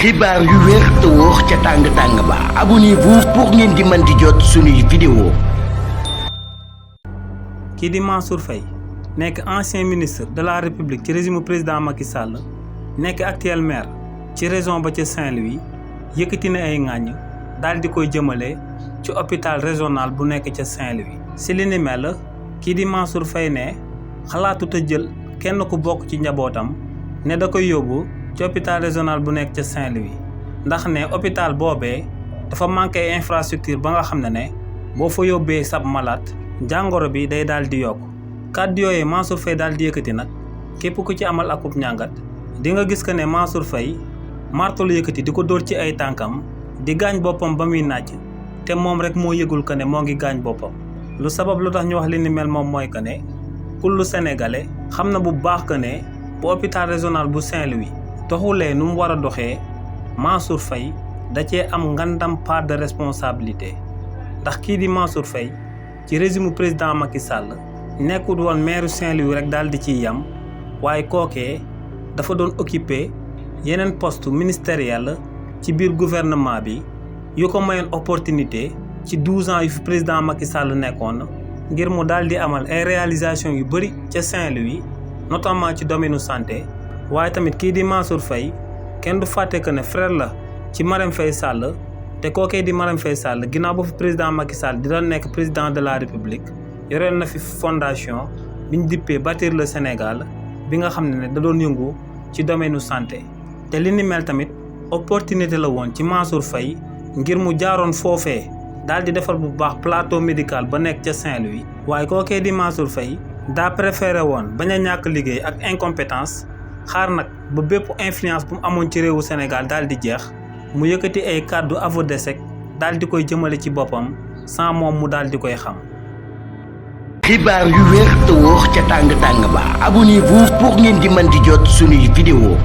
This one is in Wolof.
xibaar yu wér te wóor ca tàng-tàng ba abonnez-vous pour ngeen di mën di jot suñuy vidéo. kii di Mansour Faye nekk ancien ministre de la République ci régime président Macky Sall nekk actuel maire ci région ba ca Saint-Louis yëkkati na ay ŋàññ daal di koy jëmale ci hôpital régional bu nekk ca Saint-Louis. si li ni mel kii di Mansour Faye ne xalaatut a jël kenn ku bokk ci njabootam ne da koy yóbbu ci hôpital régional bu nekk ca Saint-Louis ndax ne hôpital boobee dafa manqué infrastructure ba nga xam ne boo fa yóbbee sab malade jàngoro bi day daal di yokk. kàddu yooyu Mansour Faye daal di yëkkati nag képp ku ci amal akub ñàngat di nga gis que ne Mansour Faye marto lu yëkkati di ko dóor ci ay tànkam di gaañ boppam ba muy nàcc te moom rek moo yëgul que ne moo ngi gaañ boppam. lu sabab lu tax ñu wax li ni mel moom mooy que ne kullu sénégalais xam na bu baax que ne bu hôpital régional bu Saint-Louis doxulee nu mu war a doxee Mansour Faye da cee am ngandam part de responsabilité ndax kii di Mansour Faye ci régime président Macky Sall nekkul woon maire Saint-Louis rek daal di ciy yam waaye kookee dafa doon occupé yeneen poste ministériel ci biir gouvernement bi yu ko mayoon opportunité ci 12 ans yu fi président Macky Sall nekkoon ngir mu daal di amal ay réalisation yu bëri ca Saint-Louis notamment ci domaine santé. waaye tamit kii di Mansour Faye kenn du fàtte que ne frère la ci Marème Faye Sall te kookee di Marème Faye Sall ginnaaw ba fi président Macky Sall di doon nekk président de la République yoreel na fi fondation biñ dippee bâtir le Sénégal bi nga xam ne da doon yëngu ci domaine santé. te li ni mel tamit opportunité la woon ci Mansour Faye ngir mu jaaroon foofee daal di defar bu baax plateau médical ba nekk ca Saint-Louis. waaye kookee di Mansour Faye daa préféré woon bañ a ñàkk liggéey ak incompétence xaar nag ba bépp influence bu mu amoon ci réewu Sénégal daal di jeex mu yëkkati ay kàddu aveu d'échec daal di koy jëmale ci boppam sans moom mu daal di koy xam. xibaar yu wér te wóor ca tàng-tàng ba abonnez-vous pour ngeen di mën di jot suñuy vidéo.